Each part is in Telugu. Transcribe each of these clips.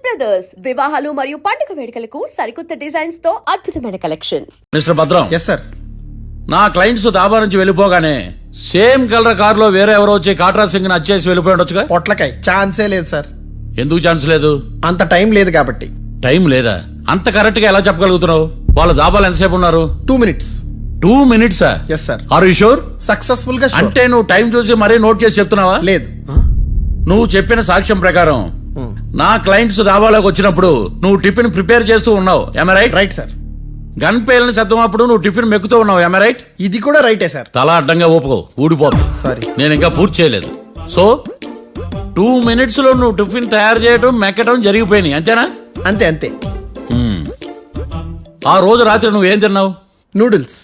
బ్రదర్స్ వివాహాలు మరియు పండుగ వేడుకలకు సరికొత్త డిజైన్స్ తో అద్భుతమైన collection. Mister Bhadram. Yes sir. నా క్లయింట్స్ దాబా నుంచి వెళ్ళిపోగానే సేమ్ కలర్ కారులో వేరే ఎవరో వచ్చి కాట్రా సింగ్ ని వచ్చేసి వెళ్ళిపోయి ఉండొచ్చుగా. పొట్లకాయ ఛాన్సే లేదు సార్. ఎందుకు ఛాన్స్ లేదు? అంత టైం లేదు కాబట్టి. టైం లేదా? అంత కరెక్ట్ గా ఎలా చెప్పగలుగుతున్నావు? వాళ్ళు దాబాలు ఎంతసేపు ఉన్నారు? 2 minutes. 2 minutes? Yes sir. Are you sure? Successful గా sure. అంటే నువ్వు టైం చూసి మరీ నోట్ చేసి చెప్తున్నావా? లేదు. నువ్వు చెప్పిన సాక్ష్యం ప్రకారం నా క్లయింట్స్ దాబాలోకి వచ్చినప్పుడు నువ్వు టిఫిన్ ప్రిపేర్ చేస్తూ ఉన్నావు. Am I right? Right sir. Gun పేలిన శబ్దం అప్పుడు నువ్వు టిఫిన్ మెక్కుతూ ఉన్నావు. Am I right? ఇది కూడా రైటే సార్. తల అడ్డంగా ఊపుకో, ఊడిపోతుంది. సారీ. నేను ఇంకా పూర్తి చేయలేదు. సో 2 minutes లో నువ్వు టిఫిన్ తయారు చేయడం మెక్కడం జరిగిపోయినాయి, అంతేనా? అంతే అంతే. ఆ రోజు రాత్రి నువ్వేం తిన్నావు? నూడిల్స్.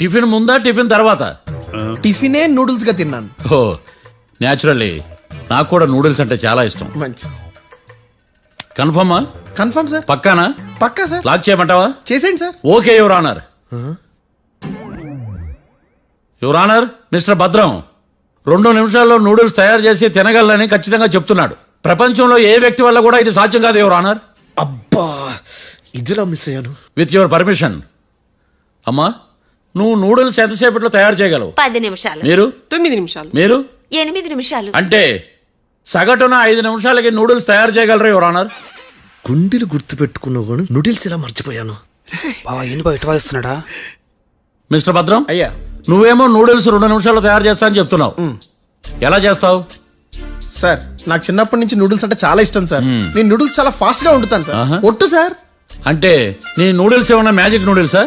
టిఫిన్ ముందా టిఫిన్ తర్వాత? టిఫినే నూడిల్స్ గా తిన్నాను. ఓ న్యాచురల్లీ నాకు కూడా నూడిల్స్ అంటే చాలా ఇష్టం. మంచి. కన్ఫర్మా? Confirm sir. పక్కానా? పక్కా సార్. లాక్ చేయమంటావా? చేసేయండి సార్. Okay your honour. Your honour, mister Bhadram 2 నిమిషాల్లో నూడిల్స్ తయారు చేసి తినగలని ఖచ్చితంగా చెప్తున్నాడు. ప్రపంచంలో ఏ వ్యక్తి వల్ల కూడా ఇది సాధ్యం కాదు యువర్ ఆనర్. అబ్బా, ఇదిలా మిస్ అయ్యాను. With your permission. అమ్మా, నువ్వు నూడిల్స్ ఎంతసేపట్లో తయారు చేయగలవు? 10 నిమిషాలు. మీరు? 9 నిమిషాలు. మీరు? 8 నిమిషాలు. అంటే సగటున 5 నిమిషాలకి నూడిల్స్ తయారు చేయగలరు యువర్ ఆనర్. గుండెలు గుర్తు పెట్టుకున్నావు కానీ నూడిల్స్ ఇలా మర్చిపోయాను. బావా ఏంటి బావ ఇటు వాయిస్తున్నాడా? మిస్టర్ భద్రం, అయ్యా నువ్వేమో నూడిల్స్ 2 నిమిషాల్లో తయారు చేస్తా అని చెప్తున్నావు. ఎలా చేస్తావు? సార్, నాకు చిన్నప్పటి నుంచి నూడిల్స్ అంటే చాలా ఇష్టం సార్. నేను నూడిల్స్ చాలా ఫాస్ట్ గా వండుతాను సార్. ఒట్టు సార్. అంటే నీ నూడిల్స్ ఏమన్నా మ్యాజిక్ నూడిల్సా?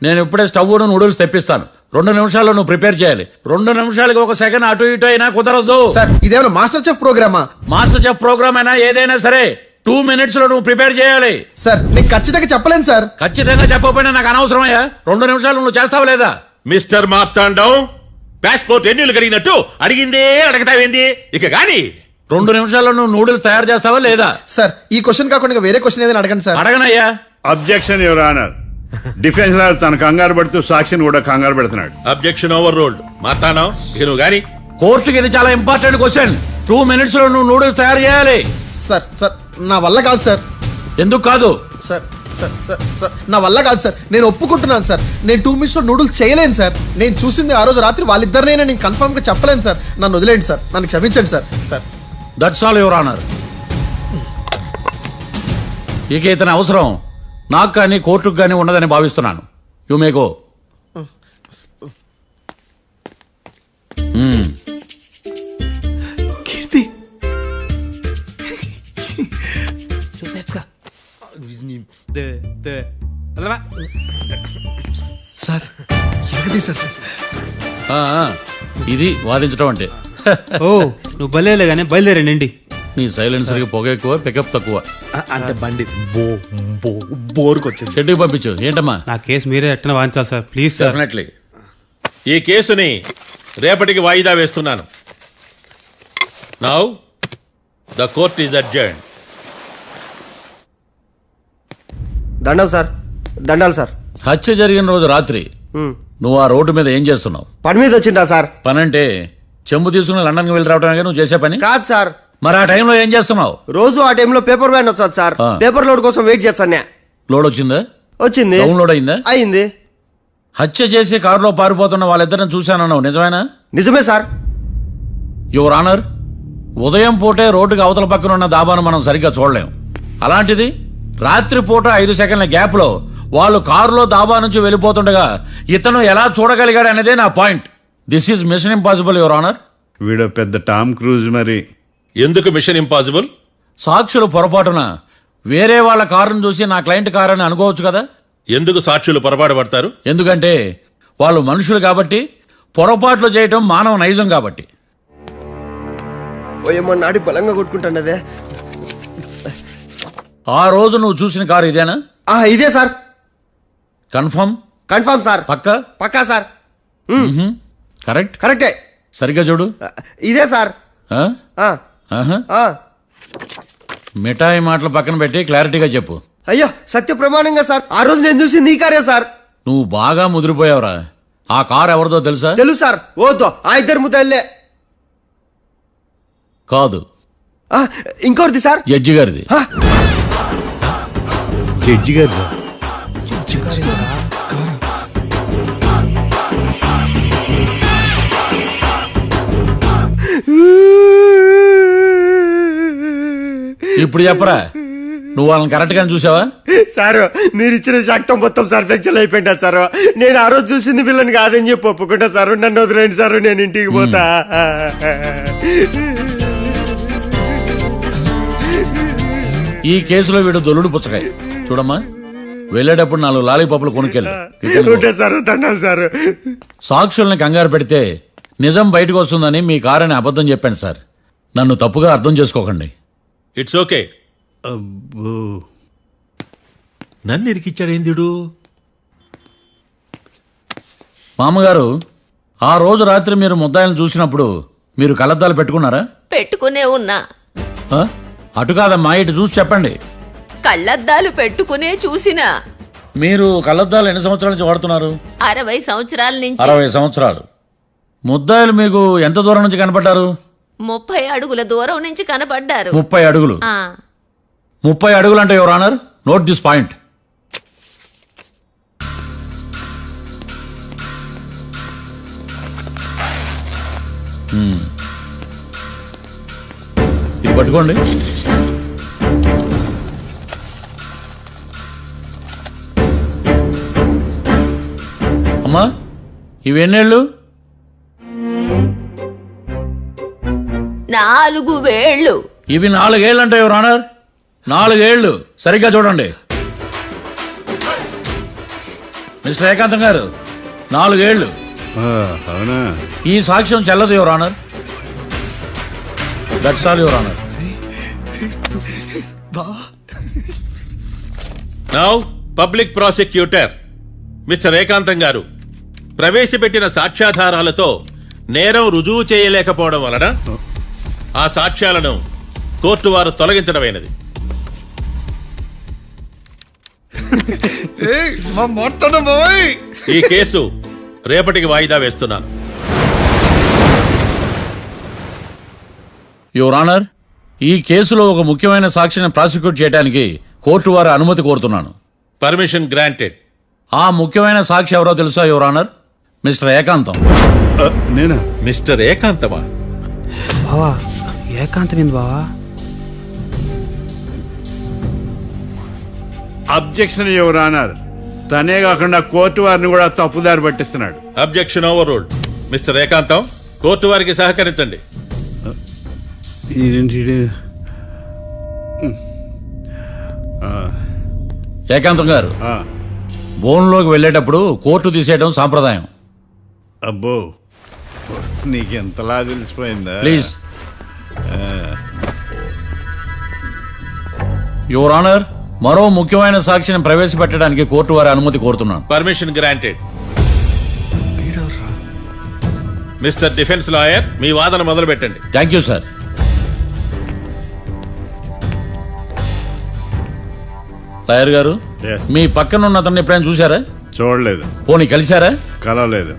నేను ఇప్పుడే స్టవ్ నూడిల్స్ తెప్పిస్తాను. 2 నిమిషాల్లో నువ్వు ప్రిపేర్ చేయాలి. 2 నిమిషాలకి 1 సెకండ్ అటు ఇటు అయినా కుదరదు సార్. ఇదేమన్నా మాస్టర్ చెఫ్ ప్రోగ్రామా? మాస్టర్ చెఫ్ ప్రోగ్రామ్ అయినా ఏదైనా సరే 2 minutes లో నువ్వు ప్రిపేర్ చేయాలి. సార్, నేను ఖచ్చితంగా చెప్పలేను సార్. ఖచ్చితంగా చెప్పకపోయినా నాకు అనవసరమయ్యా. 2 నిమిషాలు నువ్వు చేస్తావు లేదా? మిస్టర్ మార్తాండం, పాస్పోర్ట్ ఎన్నిళ్ళు కడిగినట్టు అడిగిందే అడగతావేంది? ఇక గాని 2 నిమిషాల్లో నువ్వు నూడిల్స్ తయారు చేస్తావా లేదా? సార్, ఈ క్వశ్చన్ కాకుండా వేరే క్వశ్చన్ ఏదైనా అడగండి సార్. అడగనయ్యా. Objection your honour. Defence lawyer తన కంగారు పడుతూ సాక్షిని కూడా కంగారు పెడుతున్నాడు. Objection over ruled. మార్తాండం, ఇక నువ్వు గాని. కోర్టుకి ఇది చాలా ఇంపార్టెంట్ క్వశ్చన్. 2 minutes లో నువ్వు నూడిల్స్ తయారు చేయాలి. సార్ సార్, నా వల్ల కాదు సార్. ఎందుకు కాదు? సార్ సార్ సార్ సార్, నా వల్ల కాదు సార్. నేను ఒప్పుకుంటున్నాను సార్. నేను 2 minutes లో నూడిల్స్ చేయలేను సార్. నేను చూసింది ఆ రోజు రాత్రి వాళ్ళిద్దరినైనా నేను కన్ఫర్మ్ గా చెప్పలేను సార్. నన్ను వదిలేండి సార్. నన్ను క్షమించండి sir. Sir, that's all your honour. ఇక ఇతని అవసరం నాకు కానీ కోర్టుకు కానీ ఉన్నదని భావిస్తున్నాను. You may go. Keerthi sir ఎగది సార్. ఇది వాదించడం అంటే. ఓ నువ్వు బయలుదేరలే కానీ బయలుదేరండి. నీ సైలెన్సర్కి పొగ ఎక్కువ, పికప్ తక్కువ. అంటే బండి బోర్కి వచ్చింది. షెడ్యూల్ పంపించు. ఏంటమ్మా? నా కేసు మీరే ఎట్టన వాయించాలి సార్, ప్లీజ్ సార్. డెఫినెట్లీ. ఈ కేసుని రేపటికి వాయిదా వేస్తున్నాను. Now the court is adjourned. దండాలు సార్, దండాలు సార్. హత్య జరిగిన రోజు రాత్రి నువ్వు ఆ రోడ్డు మీద ఏం చేస్తున్నావు? పని మీద వచ్చిందా సార్? పని అంటే చెంబు తీసుకుని లండన్కి వెళ్ళి రావడానికి నువ్వు చేసే పని కాదు సార్. మరి ఆ టైంలో ఏం చేస్తున్నావు? రోజు ఆ టైంలో పేపర్ వ్యాన్ వచ్చాది సార్. పేపర్ లోడ్ కోసం వెయిట్ చేస్తాను. లోడ్ వచ్చిందా? వచ్చింది. డౌన్లోడ్ అయిందా? అయింది. హత్య చేసి కారులో పారిపోతున్న వాళ్ళిద్దరిని చూశానన్నావు, నిజమేనా? నిజమే సార్. యువర్ ఆనర్, ఉదయం పూటే రోడ్డుకి అవతల పక్కన ఉన్న దాబాను మనం సరిగ్గా చూడలేం. అలాంటిది రాత్రి పూట 5 సెకండ్ల గ్యాప్లో వాళ్ళు కారులో దాబా నుంచి వెళ్ళిపోతుండగా ఇతను ఎలా చూడగలిగాడు అనేదే నా point. This is mission impossible your honour. వీడో పెద్ద టామ్ క్రూజ్. మరి ఎందుకు మిషన్ ఇంపాసిబుల్? సాక్షులు పొరపాటున వేరే వాళ్ళ కారును చూసి నా క్లయింట్ కారు అని అనుకోవచ్చు కదా. ఎందుకు సాక్షులు పొరపాటు పడతారు? ఎందుకంటే వాళ్ళు మనుషులు కాబట్టి, పొరపాట్లు చేయటం మానవ నైజం కాబట్టి. ఏమన్నా నాడి బలంగా కొట్టుకుంటానదే. ఆ రోజు నువ్వు చూసిన కారు ఇదేనా? ఇదే సార్. కన్ఫర్మ్? Confirm sir. పక్కా? పక్కా సార్. కరెక్ట్? కరెక్టే. సరిగ్గా చూడు. ఇదే సార్. మిఠాయి మాటలు పక్కన పెట్టి క్లారిటీగా చెప్పు. అయ్యో సత్య ప్రమాణంగా సార్, ఆ రోజు నేను చూసింది ఈ కారే సార్. నువ్వు బాగా ముదిరిపోయావురా. ఆ కారు ఎవరిదో తెలుసా? తెలుసు సార్. ఓతో ఆ ఇద్దరు ముద్దల్లే. కాదు, ఇంకోటిది సార్. జడ్జి గారిది. జడ్జి గారు ఇప్పుడు చెప్పరా, నువ్వు వాళ్ళని కరెక్ట్ గానే చూసావా? సార్ మీరు ఇచ్చిన శాక్తం మొత్తం సార్ ఫ్రాక్చర్ అయిపోయింటా సార్. నేను ఆ రోజు చూసింది వీళ్ళని కాదని చెప్పి ఒప్పుకుంటా సార్. నన్ను వదిలేండి సార్, నేను ఇంటికి పోతా. ఈ కేసులో వీడు దొల్లుడు పుచ్చకాయ. చూడమ్మా, వెళ్ళేటప్పుడు 4 లాలీపాపులు కొనుక్కెళ్ళు. ఉంటా సార్, దండాలి సార్. సాక్షుల్ని కంగారు పెడితే నిజం బయటకు వస్తుందని మీ కారని అబద్ధం చెప్పాను సార్. నన్ను తప్పుగా అర్థం చేసుకోకండి. It's okay. అబ్బో నన్ను ఇరికిచ్చాడేందుడు? మామగారు, ఆ రోజు రాత్రి మీరు ముద్దాయిలను చూసినప్పుడు మీరు కళ్ళద్దాలు పెట్టుకున్నారా? పెట్టుకునే ఉన్నా. ఆ? అటు కాదమ్మా, ఇటు చూసి చెప్పండి. కళ్ళద్దాలు పెట్టుకునే చూసినా. మీరు కళ్ళద్దాలు ఎన్ని సంవత్సరాల నుంచి వాడుతున్నారు? 60 సంవత్సరాల నుంచి. 60 సంవత్సరాలు. ముద్దాయిలు మీకు ఎంత దూరం నుంచి కనపడ్డారు? 30 అడుగుల దూరం నుంచి కనపడ్డారు. 30 అడుగులు. 30 అడుగులు అంటే your honour, note this point. ఇది పట్టుకోండి. అమ్మా, ఇవి ఎన్నేళ్ళు? 4 వేళ్ళు. ఇవి 4 ఏళ్ళు అంటే యువర్ ఆనర్, 4 ఏళ్ళు. సరిగ్గా చూడండి మిస్టర్ ఏకాంతం గారు, 4 ఏళ్ళు. అవునా? ఈ సాక్ష్యం చెల్లదు your honour. That's all your honour. Now public prosecutor mister ఏకాంతం గారు ప్రవేశపెట్టిన సాక్ష్యాధారాలతో నేరం రుజువు చేయలేకపోవడం వలన ఆ సాక్ష్యాలను కోర్టు వారు తొలగించడమైనది. ఈ కేసు రేపటికి వాయిదా వేస్తున్నాను. యువర్ ఆనర్, ఈ కేసులో ఒక ముఖ్యమైన సాక్షిని ప్రాసిక్యూట్ చేయడానికి కోర్టు వారి అనుమతి కోరుతున్నాను. Permission granted. ఆ ముఖ్యమైన సాక్షి ఎవరో తెలుసా యువర్ ఆనర్? మిస్టర్ ఏకాంతం. నేనా? మిస్టర్ ఏకాంతమా? బావా ఏకాంతమైంది బావా. Objection your honour. తనే కాకుండా కోర్టు వారిని కూడా తప్పుదారి పట్టిస్తున్నాడు. Objection overruled. Mister Ekantham, court వారికి సహకరించండి. ఏకాంతం గారు, బోన్లోకి వెళ్ళేటప్పుడు కోర్టు తీసేయడం సాంప్రదాయం. అబ్బో, నీకెంతలా తెలిసిపోయిందా? ప్లీజ్. యువర్ ఆనర్, మరో ముఖ్యమైన సాక్షిని ప్రవేశపెట్టడానికి కోర్టు వారి అనుమతి కోరుతున్నాను. Permission granted. Mister defence lawyer, మీ వాదన మొదలు పెట్టండి. Thank you sir. లాయర్ గారు, Yes. మీ పక్కన ఉన్న అతన్ని ఎప్పుడైనా చూసారా? చూడలేదు. పోనీ కలిశారా? కలవలేదు.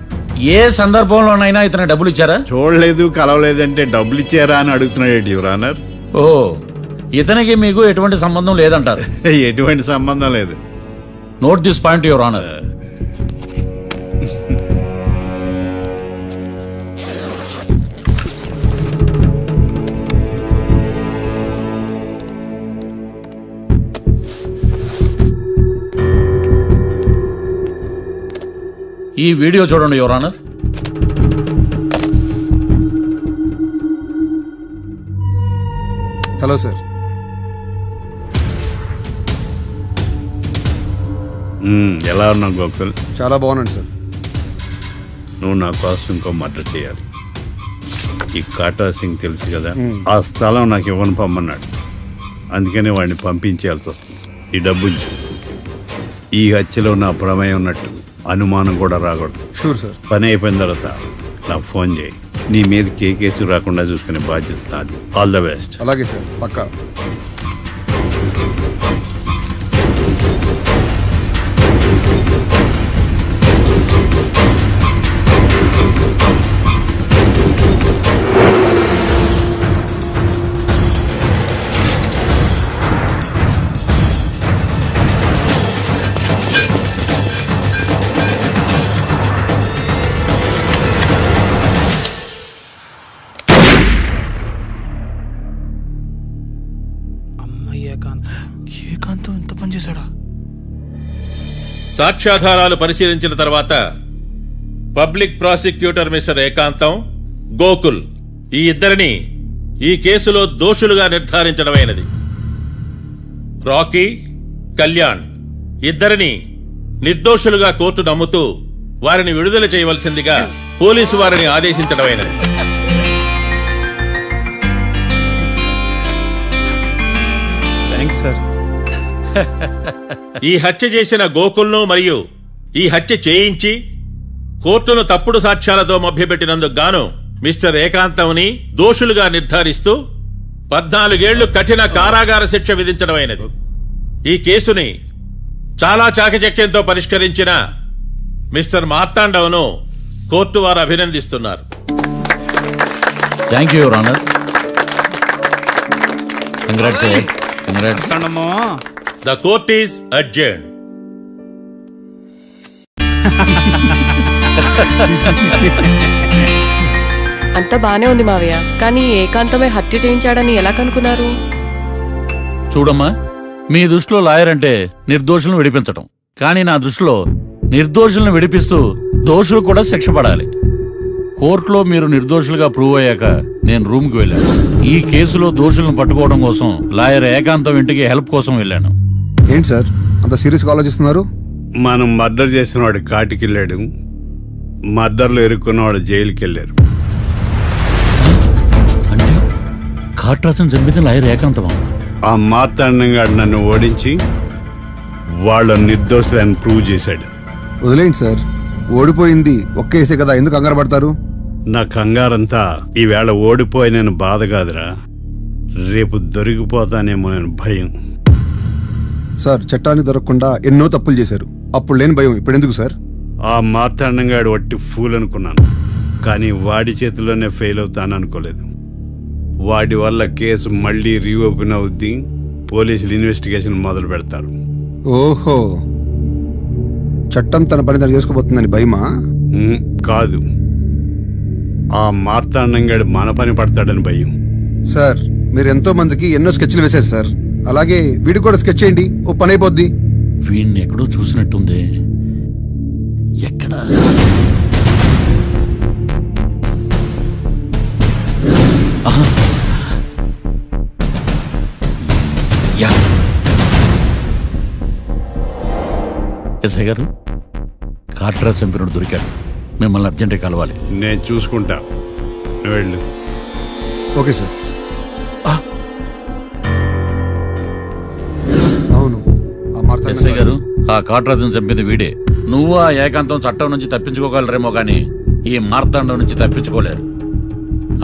ఏ సందర్భంలోనైనా ఇతను డబ్బులు ఇచ్చారా? చూడలేదు, కలవలేదంటే డబ్బులు ఇచ్చారా అని అడుగుతున్నాడు యువర్ ఆనర్. ఓ, ఇతనికి మీకు ఎటువంటి సంబంధం లేదంటారు? ఎటువంటి సంబంధం లేదు. Note this point your honour. ఈ వీడియో చూడండి యువర్ ఆనర్. Hello sir. ఎలా ఉన్నావు గోకుల్? చాలా బాగున్నాను సార్. నువ్వు నా కోసం ఇంకో మర్డర్ చేయాలి. ఈ కాటా సింగ్ తెలుసు కదా, ఆ స్థలం నాకు ఇవ్వను పమ్మన్నాడు. అందుకనే వాడిని పంపించాల్సి వస్తుంది. ఈ డబ్బు ఉంచు. ఈ హత్యలో నా ప్రమేయం ఉన్నట్టు అనుమానం కూడా రాకూడదు. Sure sir. పని అయిపోయిన తర్వాత నాకు ఫోన్ చేయి. నీ మీద ఏ కేసు రాకుండా చూసుకునే బాధ్యత నాది. All the best. అలాగే సార్, పక్కా. ఏకాంతం ఎంత పని చేశాడా? సాక్ష్యాధారాలు పరిశీలించిన తర్వాత పబ్లిక్ ప్రాసిక్యూటర్ మిస్టర్ ఏకాంతం, గోకుల్ ఈ ఇద్దరిని ఈ కేసులో దోషులుగా నిర్ధారించడమైనది. రాకీ, కళ్యాణ్ ఇద్దరిని నిర్దోషులుగా కోర్టు నమ్ముతూ వారిని విడుదల చేయవలసిందిగా పోలీసు వారిని ఆదేశించడమైనది. Thanks sir. ఈ హత్య చేసిన గోకుల్ను మరియు ఈ హత్య చేయించి కోర్టును తప్పుడు సాక్ష్యాలతో మభ్యపెట్టినందుకు గాను మిస్టర్ ఏకాంతంని దోషులుగా నిర్ధారిస్తూ 14 ఏళ్లు కఠిన కారాగార శిక్ష విధించడమైనది. ఈ కేసుని చాలా చాకచక్యంతో పరిష్కరించిన మిస్టర్ మార్తాండవ్ను కోర్టు వారు అభినందిస్తున్నారు. Thank you your honour. Congrats sir, congrats. The court is adjourned. అంతా బానే ఉంది మావయ్య, కానీ ఏకాంతమే హత్య చేయించాడని ఎలా కనుక్కున్నారు? చూడమ్మా, మీ దృష్టిలో లాయర్ అంటే నిర్దోషులను విడిపించటం, కానీ నా దృష్టిలో నిర్దోషులను విడిపిస్తూ దోషులు కూడా శిక్ష పడాలి. కోర్టులో మీరు నిర్దోషులుగా ప్రూవ్ అయ్యాక నేను రూమ్కి వెళ్ళాను. ఈ కేసులో దోషులను పట్టుకోవడం కోసం లాయర్ ఏకాంతం ఇంటికి హెల్ప్ కోసం వెళ్ళాను. ఏంటి సార్ అంత సీరియస్గా ఆలోచిస్తున్నారు? మనం మర్డర్ చేసిన వాడు కాటికి వెళ్ళాడు, మర్డర్లో ఇరుక్కున్న వాడు జైలుకి వెళ్ళారు. అంటే కాట్రాసం చంపితే లాయర్ ఏకాంతమా? ఆ మార్తాండంగా నన్ను ఓడించి వాళ్ళ నిర్దోషులని ప్రూవ్ చేశాడు. వదిలేండి సార్, ఓడిపోయింది ఒక్క కేసే కదా, ఎందుకు కంగారు పడతారు? నా కంగారంతా ఈవేళ ఓడిపోయిన బాధ కాదురా, రేపు దొరికిపోతానేమో నేను భయం. సార్ చట్టాన్ని దొరకకుండా ఎన్నో తప్పులు చేశారు, అప్పుడు లేని భయం ఇప్పుడు ఎందుకు సార్? ఆ మార్తాండంగాడు వట్టి ఫూల్ అనుకున్నాను, కానీ వాడి చేతిలోనే ఫెయిల్ అవుతాను అనుకోలేదు. వాడి వల్ల కేసు మళ్ళీ రీఓపెన్ అవుద్ది, పోలీసులు ఇన్వెస్టిగేషన్ మొదలు పెడతారు. ఓహో, చట్టం తన పని తను చేసుకోబోతుందని భయమా? కాదు, ఆ మార్తాండంగాడు మన పని పడతాడని భయం. సార్ మీరు ఎంతో మందికి ఎన్నో స్కెచ్లు వేశారు సార్, అలాగే వీడికి కూడా స్కెచ్ చేయండి, ఓ పని అయిపోద్ది. వీడిని ఎక్కడో చూసినట్టుంది. ఎక్కడా? ఆహా. యా. ఎస్ఐ గారు, కాట్రా చంపినోడు దొరికాడు, మిమ్మల్ని అర్జెంటుగా కలవాలి. నేను చూసుకుంటా, నువ్వు వెళ్ళు. Okay sir. అవును, ఆ ఎస్ఐ గారు, మార్తాండం ఆ కాట్రాజును చంపింది వీడే. నువ్వు ఆ ఏకాంతం చట్టం నుంచి తప్పించుకోగలరేమో కానీ ఈ మార్తాండం నుంచి తప్పించుకోలేరు.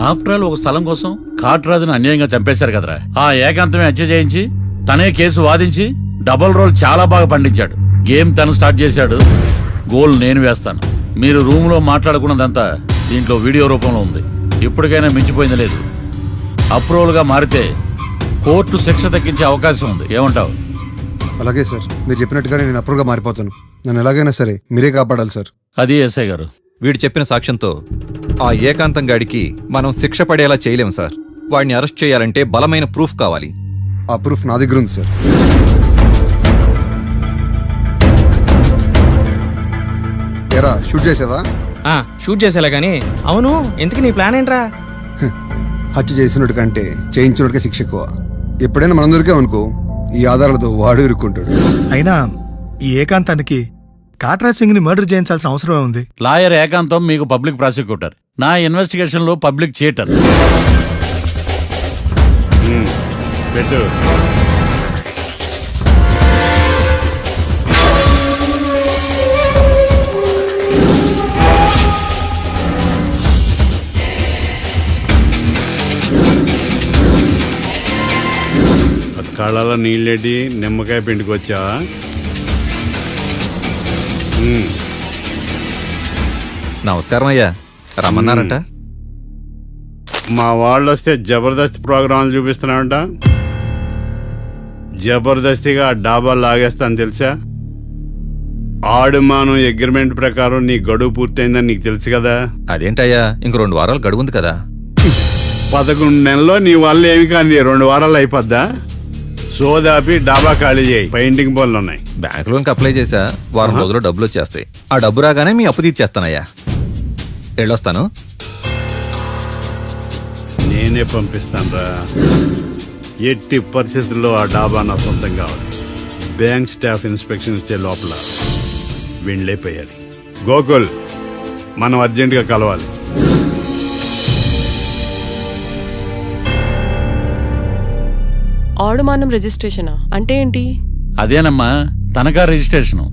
ఆఫ్టర్ ఆల్ ఒక స్థలం కోసం కాట్రాజును అన్యాయంగా చంపేశారు కదరా. ఆ ఏకాంతమే హత్య చేయించి తనే కేసు వాదించి డబుల్ రోల్ చాలా బాగా పండించాడు. గేమ్ తను స్టార్ట్ చేశాడు, గోల్ నేను వేస్తాను. మీరు రూమ్లో మాట్లాడుకున్నదంతా దీంట్లో వీడియో రూపంలో ఉంది. ఇప్పటికైనా మించిపోయింది లేదు. అప్రూవల్గా మారితే కోర్టు శిక్ష తగ్గించే అవకాశం ఉంది. ఏమంటావు? అలాగే సార్, మీరు చెప్పినట్టుగానే నేను అప్రూవ్గా మారిపోతాను. నన్ను ఎలాగైనా సరే మీరే కాపాడాలి సార్. అది ఎస్ఐ గారు. వీడు చెప్పిన సాక్ష్యంతో ఆ ఏకాంతం గాడికి మనం శిక్ష పడేలా చేయలేం సార్. వాడిని అరెస్ట్ చేయాలంటే బలమైన ప్రూఫ్ కావాలి. ఆ ప్రూఫ్ నా దగ్గర ఉంది సార్. ఎరా షూట్ చేసావా? షూట్ చేసేలా గానీ, అవును ఎందుకు నీ ప్లాన్ ఏంట్రా? హత్య చేసినట్టు కంటే చేయించినట్టుగా శిక్ష ఎక్కువ. ఎప్పుడైనా మనం దొరికాం అనుకో, ఈ ఆధారాలతో వాడు ఇరుక్కుంటాడు. అయినా ఈ ఏకాంతానికి కాట్రా సింగ్ ని మర్డర్ చేయించాల్సిన అవసరమే ఉంది. లాయర్ ఏకాంతం మీకు పబ్లిక్ ప్రాసిక్యూటర్, నా ఇన్వెస్టిగేషన్ లో పబ్లిక్ చీటర్. పెట్టు. కళ్ళలో నీళ్ళేటి నిమ్మకాయ పిండుకొచ్చావా? నమస్కారం అయ్యా, రమ్మన్నారంట. మా వాళ్ళు వస్తే జబర్దస్త్ ప్రోగ్రాంలు చూపిస్తున్నామంట. జబర్దస్తిగా ఆ డాబా లాగేస్తాను తెలుసా? ఆడుమానం అగ్రిమెంట్ ప్రకారం నీ గడువు పూర్తయిందని నీకు తెలుసు కదా. అదేంటయ్యా, ఇంక 2 వారాలు గడువుంది కదా. 11 నెలల్లో నీ వల్ల ఏమి కానీ 2 వారాలు అయిపోద్దా? సోదాపి డాబా ఖాళీ చేయి పెయింటింగ్ పనులు ఉన్నాయి. బ్యాంక్ లోన్కి అప్లై చేశా, వారం రోజుల్లో డబ్బులు వచ్చేస్తాయి. ఆ డబ్బు రాగానే మీ అప్పు తీర్చేస్తానయ్యా. వెళ్ళొస్తాను. నేనే పంపిస్తానురా. ఎట్టి పరిస్థితుల్లో ఆ డాబా నా సొంతం కావాలి. బ్యాంక్ స్టాఫ్ ఇన్స్పెక్షన్ ఇచ్చే లోపల వెళ్ళైపోయాలి. గోకుల్, మనం అర్జెంటుగా కలవాలి. ఆడుమానం రిజిస్ట్రేషనా అంటే ఏంటి? అదేనమ్మా తనఖా రిజిస్ట్రేషన్.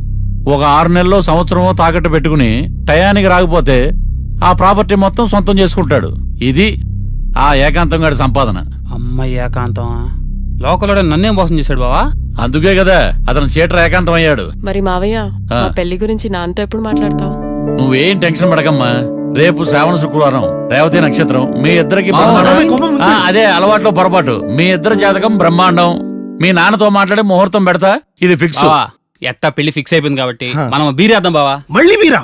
ఒక 6 నెలల్లో సంవత్సరమో తాకట్టు పెట్టుకుని టయానికి రాకపోతే ఆ ప్రాపర్టీ మొత్తం సొంతం చేసుకుంటాడు. ఇది ఆ ఏకాంతం గారి సంపాదన. అమ్మ ఏకాంతం లోకల్లో నన్నేం మోసం చేశాడు బావా? అందుకే కదా అతను చీటర్ ఏకాంతం అయ్యాడు. మరి మావయ్య మా పెళ్లి గురించి నాన్నతో ఎప్పుడు మాట్లాడతావు? నువ్వేం టెన్షన్ పడకమ్మా. రేపు శ్రావణ శుక్రవారం, రేవతి నక్షత్రం, మీ ఇద్దరికి అదే అలవాట్లో పొరపాటు. మీ ఇద్దరి జాతకం బ్రహ్మాండం. మీ నాన్నతో మాట్లాడి ముహూర్తం పెడతా. ఇది ఫిక్స్. ఎట్టా పెళ్లి ఫిక్స్ అయిపోయింది కాబట్టి మనం బీరేద్దాం బావా. మళ్ళీ మీరా